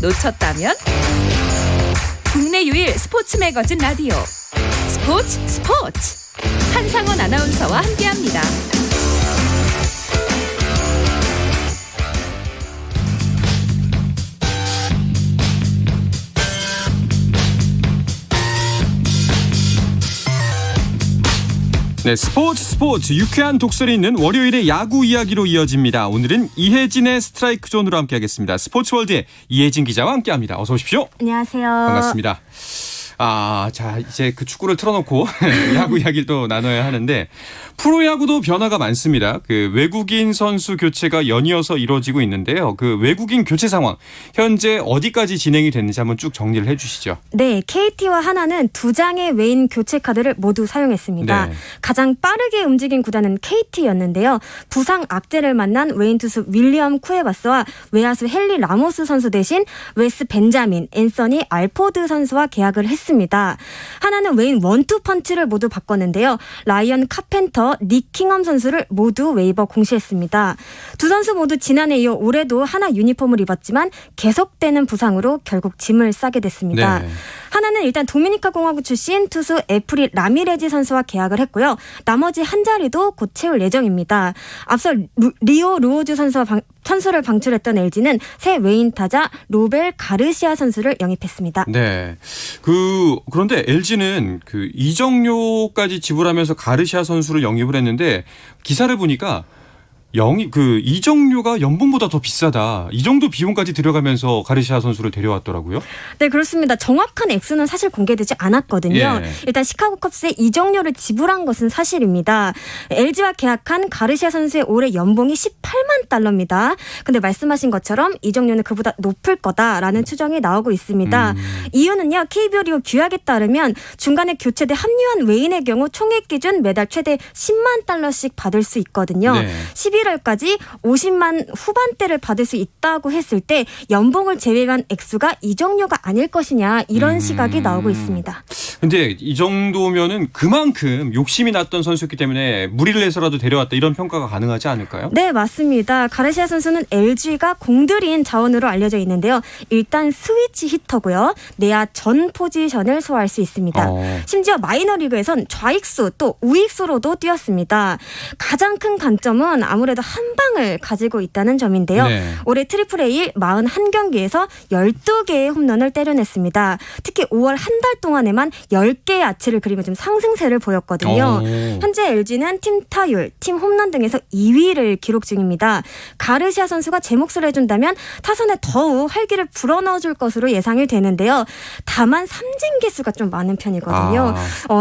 놓쳤다면 국내 유일 스포츠 매거진 라디오 스포츠 한상원 아나운서와 함께합니다. 네, 스포츠 유쾌한 독설이 있는 월요일의 야구 이야기로 이어집니다. 오늘은 이혜진의 스트라이크 존으로 함께하겠습니다. 스포츠월드의 이혜진 기자와 함께합니다. 어서 오십시오. 안녕하세요. 반갑습니다. 자, 이제 그 축구를 틀어놓고 야구 이야기를 또 나눠야 하는데 프로야구도 변화가 많습니다. 그 외국인 선수 교체가 연이어서 이루어지고 있는데요. 그 외국인 교체 상황 현재 어디까지 진행이 됐는지 한번 쭉 정리를 해 주시죠. 네, KT와 하나는 2장의 외인 교체 카드를 모두 사용했습니다. 네. 가장 빠르게 움직인 구단은 KT였는데요. 부상 악재를 만난 외인 투수 윌리엄 쿠에바스와 외야수 헨리 라모스 선수 대신 웨스 벤자민, 앤서니 알포드 선수와 계약을 했습니다. 하나는 외인 원투 펀치를 모두 바꿨는데요. 라이언 카펜터, 닉 킹엄 선수를 모두 웨이버 공시했습니다. 두 선수 모두 지난해 이어 올해도 하나 유니폼을 입었지만 계속되는 부상으로 결국 짐을 싸게 됐습니다. 네. 하나는 일단 도미니카 공화국 출신 투수 에프리 라미레지 선수와 계약을 했고요. 나머지 한 자리도 곧 채울 예정입니다. 앞서 리오 루오즈 선수를 방출했던 LG는 새 외인 타자 로벨 가르시아 선수를 영입했습니다. 네. 그런데 LG는 그 이정료까지 지불하면서 가르시아 선수를 영입을 했는데 기사를 보니까 이정료가 연봉보다 더 비싸다. 이 정도 비용까지 들어가면서 가르시아 선수를 데려왔더라고요. 네, 그렇습니다. 정확한 액수는 사실 공개되지 않았거든요. 예. 일단 시카고 컵스에 이정료를 지불한 것은 사실입니다. LG와 계약한 가르시아 선수의 올해 연봉이 18만 달러입니다. 근데 말씀하신 것처럼 이정료는 그보다 높을 거다라는 추정이 나오고 있습니다. 이유는요. KBO 리그 규약에 따르면 중간에 교체돼 합류한 외인의 경우 총액 기준 매달 최대 10만 달러씩 받을 수 있거든요. 네. 11월까지 50만 후반대를 받을 수 있다고 했을 때 연봉을 제외한 액수가 이정료가 아닐 것이냐 이런 시각이 나오고 있습니다. 근데 이 정도면은 그만큼 욕심이 났던 선수였기 때문에 무리를 해서라도 데려왔다 이런 평가가 가능하지 않을까요? 네, 맞습니다. 가르시아 선수는 LG가 공들인 자원으로 알려져 있는데요. 일단 스위치 히터고요. 내야 전 포지션을 소화할 수 있습니다. 심지어 마이너리그에선 좌익수 또 우익수로도 뛰었습니다. 가장 큰 단점은 아무래도 한 방을 가지고 있다는 점인데요. 네. 올해 트리플 A 41경기에서 12개의 홈런을 때려냈습니다. 특히 5월 한 달 동안에만 10개의 아치를 그리며 좀 상승세를 보였거든요. 현재 LG는 팀 타율, 팀 홈런 등에서 2위를 기록 중입니다. 가르시아 선수가 제 몫을 해준다면 타선에 더욱 활기를 불어넣어줄 것으로 예상이 되는데요. 다만 삼진 개수가 좀 많은 편이거든요.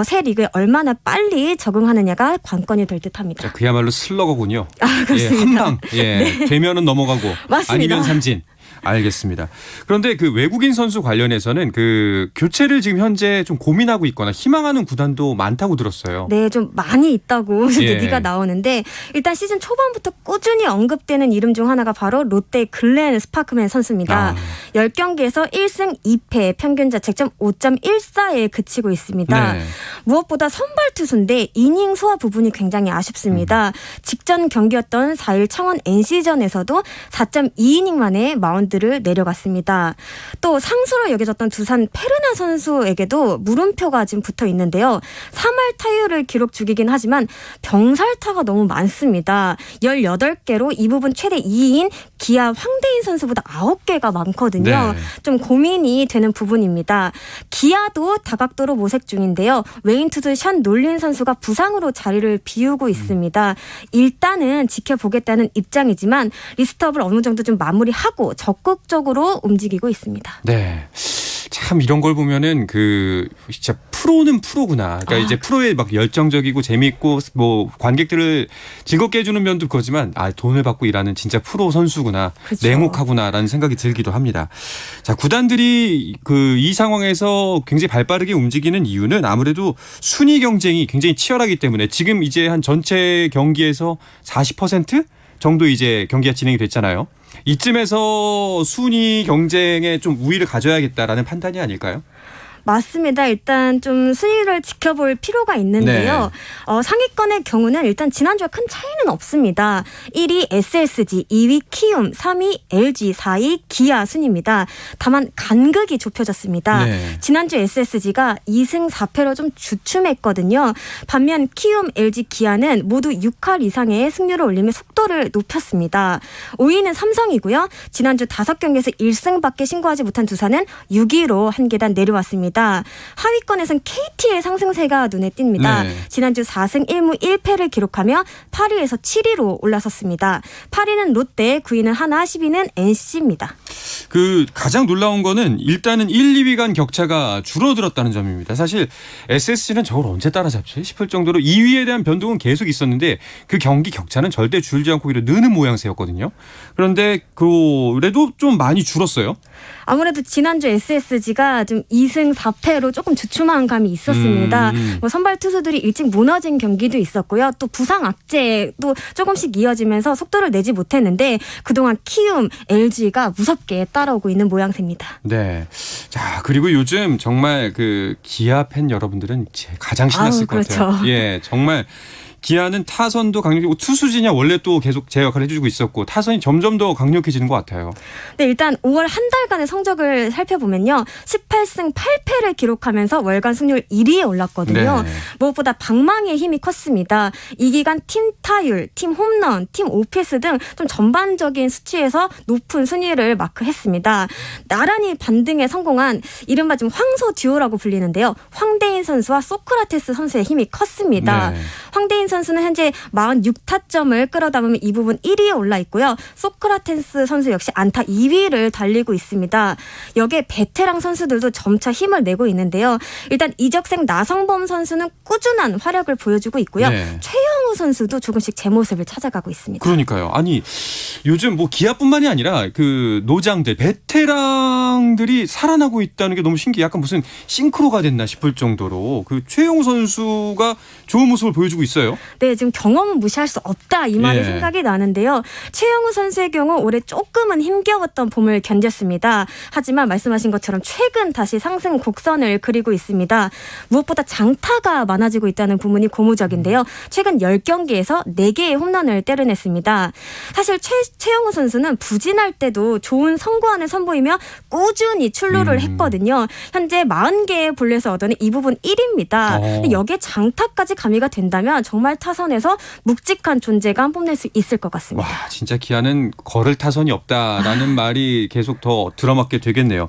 새 리그에 얼마나 빨리 적응하느냐가 관건이 될 듯합니다. 자, 그야말로 슬러거군요. 그렇습니다. 한 방. 되면은 넘어가고 맞습니다. 아니면 삼진. 알겠습니다. 그런데 그 외국인 선수 관련해서는 그 교체를 지금 현재 좀 고민하고 있거나 희망하는 구단도 많다고 들었어요. 네, 좀 많이 있다고 얘기가 나오는데 일단 시즌 초반부터 꾸준히 언급되는 이름 중 하나가 바로 롯데 글렌 스파크맨 선수입니다. 10경기에서 1승 2패 평균 자책점 5.14에 그치고 있습니다. 네. 무엇보다 선발 투수인데 이닝 소화 부분이 굉장히 아쉽습니다. 직전 경기였던 4일 창원 NC전에서도 4.2이닝 만에 마운드를 내려갔습니다. 또 상수로 여겨졌던 두산 페르나 선수에게도 물음표가 지금 붙어 있는데요. 3할 타율을 기록 중이긴 하지만 병살타가 너무 많습니다. 18개로 이 부분 최대 2위인 기아 황대인 선수보다 9개가 많거든요. 네. 좀 고민이 되는 부분입니다. 기아도 다각도로 모색 중인데요. 외인 투수 션 놀린 선수가 부상으로 자리를 비우고 있습니다. 일단은 지켜보겠다는 입장이지만 리스트업을 어느 정도 좀 마무리하고 적극적으로 움직이고 있습니다. 네. 참 이런 걸 보면은 그 진짜 프로는 프로구나. 그러니까 이제 프로에 막 열정적이고 재미있고 뭐 관객들을 즐겁게 해주는 면도 그거지만 돈을 받고 일하는 진짜 프로 선수구나. 그렇죠. 냉혹하구나라는 생각이 들기도 합니다. 자, 구단들이 그 이 상황에서 굉장히 발빠르게 움직이는 이유는 아무래도 순위 경쟁이 굉장히 치열하기 때문에 지금 이제 한 전체 경기에서 40% 정도 이제 경기가 진행이 됐잖아요. 이쯤에서 순위 경쟁에 좀 우위를 가져야겠다라는 판단이 아닐까요? 맞습니다. 일단 좀 순위를 지켜볼 필요가 있는데요. 상위권의 경우는 일단 지난주와 큰 차이는 없습니다. 1위 SSG, 2위 키움, 3위 LG, 4위 기아 순입니다. 다만 간극이 좁혀졌습니다. 네. 지난주 SSG가 2승 4패로 좀 주춤했거든요. 반면 키움, LG, 기아는 모두 6할 이상의 승률을 올리며 속도를 높였습니다. 5위는 삼성이고요. 지난주 5경기에서 1승밖에 신고하지 못한 두산은 6위로 한 계단 내려왔습니다. 하위권에선 KT의 상승세가 눈에 띕니다. 네. 지난주 4승 1무 1패를 기록하며 8위에서 7위로 올라섰습니다. 8위는 롯데, 9위는 하나, 10위는 NC입니다. 그 가장 놀라운 거는 일단은 1, 2위 간 격차가 줄어들었다는 점입니다. 사실 SSG는 저걸 언제 따라잡지 싶을 정도로 2위에 대한 변동은 계속 있었는데 그 경기 격차는 절대 줄지 않고 오히려 느는 모양새였거든요. 그런데 그래도 좀 많이 줄었어요. 아무래도 지난주 SSG가 좀 2승 4패로 조금 주춤한 감이 있었습니다. 뭐 선발 투수들이 일찍 무너진 경기도 있었고요. 또 부상 악재도 조금씩 이어지면서 속도를 내지 못했는데 그동안 키움, LG가 무섭게 따라오고 있는 모양새입니다. 네. 자, 그리고 요즘 정말 그 기아 팬 여러분들은 가장 신났을 것 그렇죠. 같아요. 예, 정말 기아는 타선도 강력해지고 투수진야 원래 또 계속 제 역할을 해주고 있었고 타선이 점점 더 강력해지는 것 같아요. 네, 일단 5월 한 달간의 성적을 살펴보면요. 18승 8패를 기록하면서 월간 승률 1위에 올랐거든요. 네. 무엇보다 방망이의 힘이 컸습니다. 이 기간 팀 타율, 팀 홈런, 팀 오패스 등 좀 전반적인 수치에서 높은 순위를 마크했습니다. 나란히 반등에 성공한 이른바 좀 황소 듀오라고 불리는데요. 황대인 선수와 소크라테스 선수의 힘이 컸습니다. 네. 황대인 선수는 현재 46타점을 끌어담으며 이 부분 1위에 올라 있고요. 소크라테스 선수 역시 안타 2위를 달리고 있습니다. 여기에 베테랑 선수들도 점차 힘을 내고 있는데요. 일단 이적생 나성범 선수는 꾸준한 활약을 보여주고 있고요. 네. 최영우 선수도 조금씩 제 모습을 찾아가고 있습니다. 그러니까요. 아니 요즘 뭐 기아뿐만이 아니라 그 노장들 베테랑들이 살아나고 있다는 게 너무 신기해. 약간 무슨 싱크로가 됐나 싶을 정도로 그 최용우 선수가 좋은 모습을 보여주고 있어요. 네, 지금 경험은 무시할 수 없다 이 말이 예. 생각이 나는데요. 최영우 선수의 경우 올해 조금은 힘겨웠던 봄을 견뎠습니다. 하지만 말씀하신 것처럼 최근 다시 상승 곡선을 그리고 있습니다. 무엇보다 장타가 많아지고 있다는 부분이 고무적인데요. 최근 10경기에서 4개의 홈런을 때려냈습니다. 사실 최영우 선수는 부진할 때도 좋은 선구안을 선보이며 꾸준히 출루를 했거든요. 현재 40개의 볼넷을 얻어낸 이 부분 1위입니다. 여기에 장타까지 가미가 된다면 정말 타선에서 묵직한 존재감 뽐낼 수 있을 것 같습니다. 와, 진짜 기아는 걸을 타선이 없다라는 말이 계속 더 들어맞게 되겠네요.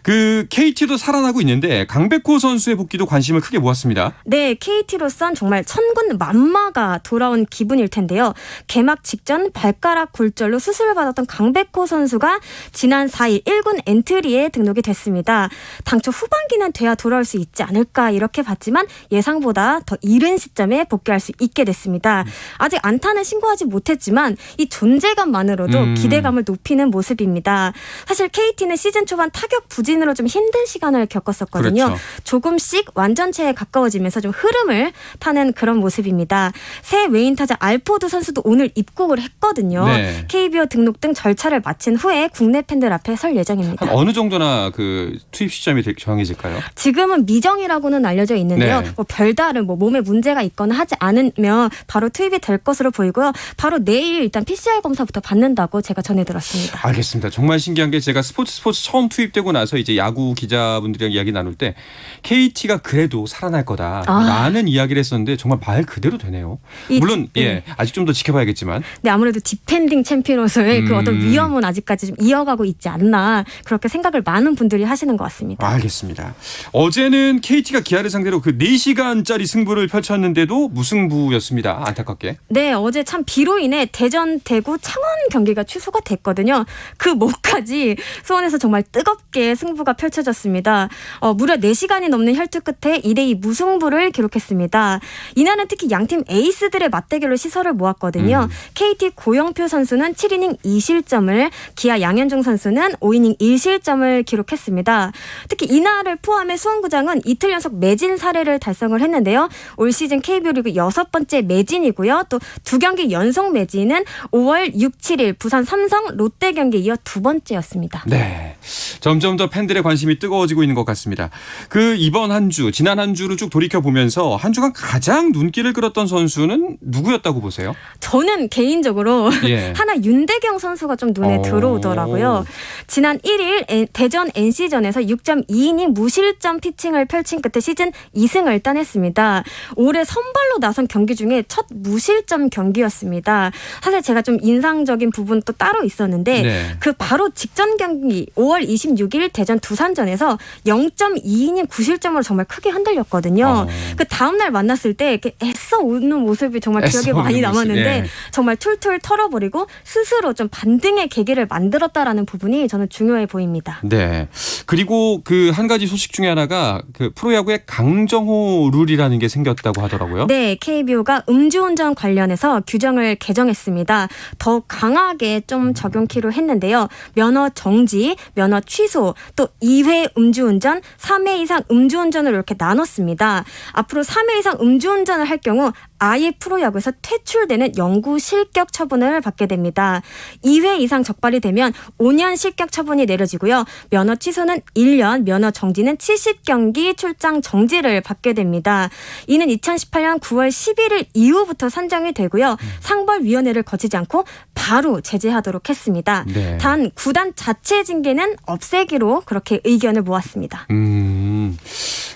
그 KT도 살아나고 있는데 강백호 선수의 복귀도 관심을 크게 모았습니다. 네, KT로선 정말 천군 만마가 돌아온 기분일 텐데요. 개막 직전 발가락 골절로 수술을 받았던 강백호 선수가 지난 4일 1군 엔트리에 등록이 됐습니다. 당초 후반기는 돼야 돌아올 수 있지 않을까 이렇게 봤지만 예상보다 더 이른 시점에 복귀할 수 있게 됐습니다. 아직 안타는 신고하지 못했지만 이 존재감만으로도 기대감을 높이는 모습입니다. 사실 KT는 시즌 초반 타격 부진으로 좀 힘든 시간을 겪었었거든요. 그렇죠. 조금씩 완전체에 가까워지면서 좀 흐름을 타는 그런 모습입니다. 새 외인 타자 알포드 선수도 오늘 입국을 했거든요. 네. KBO 등록 등 절차를 마친 후에 국내 팬들 앞에 설 예정입니다. 한 어느 정도나 그 투입 시점이 정해질까요? 지금은 미정이라고는 알려져 있는데요. 네. 뭐 별다른 뭐 몸에 문제가 있거나 하지 않으면 바로 투입이 될 것으로 보이고요. 바로 내일 일단 PCR 검사부터 받는다고 제가 전해 들었습니다. 알겠습니다. 정말 신기한 게 제가 스포츠 처음 투입되고 나서 이제 야구 기자분들이랑 이야기 나눌 때 KT가 그래도 살아날 거다라는 이야기를 했었는데 정말 말 그대로 되네요. 물론 아직 좀 더 지켜봐야겠지만. 네, 아무래도 디펜딩 챔피언으로서의 그 어떤 위험은 아직까지 좀 이어가고 있지 않나 그렇게 생각을 많은 분들이 하시는 것 같습니다. 알겠습니다. 어제는 KT가 기아를 상대로 그 4시간짜리 승부를 펼쳤는데도 무승부였습니다. 안타깝게. 네, 어제 참 비로 인해 대전, 대구, 창원 경기가 취소가 됐거든요. 그 목까지 수원에서 정말 뜨겁게 승부가 펼쳐졌습니다. 무려 4시간이 넘는 혈투 끝에 2대2 무승부를 기록했습니다. 이날은 특히 양팀 에이스들의 맞대결로 시설을 모았거든요. KT 고영표 선수는 7이닝 2실점을, 기아 양현종 선수는 5이닝 1실점을 기록했습니다. 특히 이날을 포함해 수원구장은 이틀 연속 매진 사례를 달성을 했는데요. 올 시즌 KBO 리그 6번째 매진이고요. 또 2경기 연속 매진은 5월 6, 7일 부산 삼성 롯데 경기에 이어 2번째였습니다. 네. 점점 더 팬들의 관심이 뜨거워지고 있는 것 같습니다. 그 이번 한 주, 지난 한 주를 쭉 돌이켜보면서 한 주간 가장 눈길을 끌었던 선수는 누구였다고 보세요? 저는 개인적으로 예. 하나 윤대경 선수가 좀 눈에 들어오더라고요. 지난 1일 대전 NC전에서 6.2이닝 무실점 피칭을 펼친 끝에 시즌 2승을 따냈습니다. 올해 선발로 나선 경기 중에 첫 무실점 경기였습니다. 사실 제가 좀 인상적인 부분 또 따로 있었는데 네. 그 바로 직전 경기 5월 26일 대전 두산전에서 0.2이닝 9실점으로 정말 크게 흔들렸거든요. 그 다음날 만났을 때 이렇게 애써 웃는 모습이 정말 기억에 애써 많이 웃는 모습, 남았는데 예. 정말 툴툴 털어버리고 스스로 좀 반등의 계기를 만들었다라는 부분이 저는 중요해 보입니다. 네. 그리고 그 한 가지 소식 중에 하나가 그 프로야구에 강정호 룰이라는 게 생겼다고 하더라고요. 네, KBO가 음주운전 관련해서 규정을 개정했습니다. 더 강하게 좀 적용키로 했는데요. 면허 정지, 면허 취소, 또 2회 음주운전, 3회 이상 음주운전을 이렇게 나눴습니다. 앞으로 3회 이상 음주운전을 할 경우 아예 프로야구에서 퇴출되는 영구 실격 처분을 받게 됩니다. 2회 이상 적발이 되면 5년 실격 처분이 내려지고요. 면허 취소는 1년, 면허 정지는 70경기 출장 정지를 받게 됩니다. 이는 2018년 9월 11일 이후부터 산정이 되고요. 상벌위원회를 거치지 않고 바로 제재하도록 했습니다. 네. 단 구단 자체 징계는 없애기로 그렇게 의견을 모았습니다.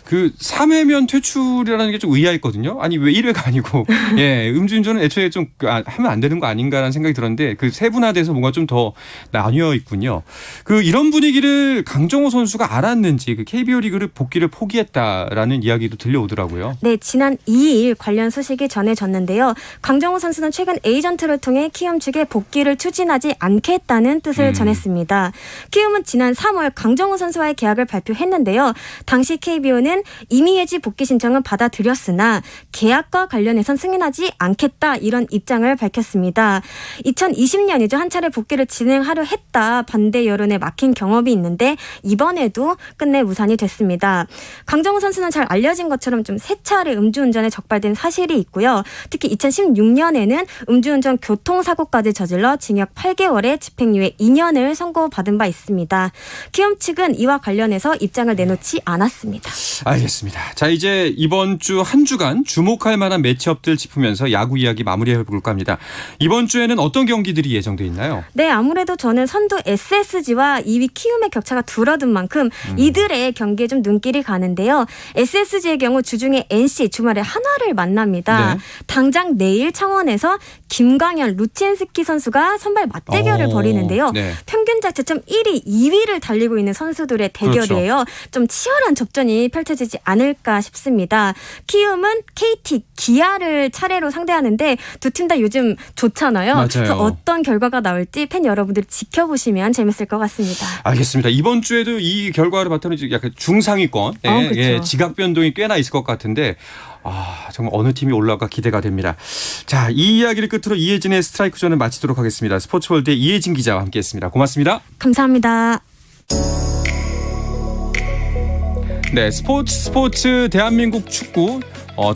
그 3회면 퇴출이라는 게 좀 의아했거든요. 아니 왜 1회가 아니고 예, 음주운전은 애초에 좀 하면 안 되는 거 아닌가라는 생각이 들었는데 그 세분화돼서 뭔가 좀 더 나뉘어 있군요. 그 이런 분위기를 강정호 선수가 알았는지 그 KBO 리그를 복귀를 포기했다라는 이야기도 들려오더라고요. 네, 지난 2일 관련 소식이 전해졌는데요. 강정호 선수는 최근 에이전트를 통해 키움 측에 복귀를 추진하지 않겠다는 뜻을 전했습니다. 키움은 지난 3월 강정호 선수와의 계약을 발표했는데요. 당시 KBO는 임의 해지 복귀 신청은 받아들였으나 계약과 관련해선 승인하지 않겠다 이런 입장을 밝혔습니다. 2020년이죠. 한 차례 복귀를 진행하려 했다 반대 여론에 막힌 경험이 있는데 이번에도 끝내 무산이 됐습니다. 강정호 선수는 잘 알려진 것처럼 좀 3차례 음주운전에 적발된 사실이 있고요. 특히 2016년에는 음주운전 교통사고까지 저질러 징역 8개월에 집행유예 2년을 선고받은 바 있습니다. 키움 측은 이와 관련해서 입장을 내놓지 않았습니다. 알겠습니다. 자, 이제 이번 주 한 주간 주목할 만한 매치업들 짚으면서 야구 이야기 마무리해 볼까 합니다. 이번 주에는 어떤 경기들이 예정돼 있나요? 네, 아무래도 저는 선두 SSG와 2위 키움의 격차가 줄어든 만큼 이들의 경기에 좀 눈길이 가는데요. SSG의 경우 주중에 NC 주말에 한화를 만납니다. 네. 당장 내일 창원에서 김광현, 루첸스키 선수가 선발 맞대결을 벌이는데요. 네. 평균 자체점 1위, 2위를 달리고 있는 선수들의 대결이에요. 그렇죠. 좀 치열한 접전이 펼쳐지지 않을까 싶습니다. 키움은 KT, 기아를 차례로 상대하는데 두 팀 다 요즘 좋잖아요. 맞아요. 그래서 어떤 결과가 나올지 팬 여러분들이 지켜보시면 재밌을 것 같습니다. 알겠습니다. 이번 주에도 이 결과를 바탕으로 약간 중상위권 그렇죠. 예, 지각 변동이 꽤나 있을 것 같은데 정말 어느 팀이 올라올까 기대가 됩니다. 자, 이 이야기를 끝으로 이혜진의 스트라이크 존을 마치도록 하겠습니다. 스포츠월드의 이혜진 기자와 함께했습니다. 고맙습니다. 감사합니다. 네, 스포츠 대한민국 축구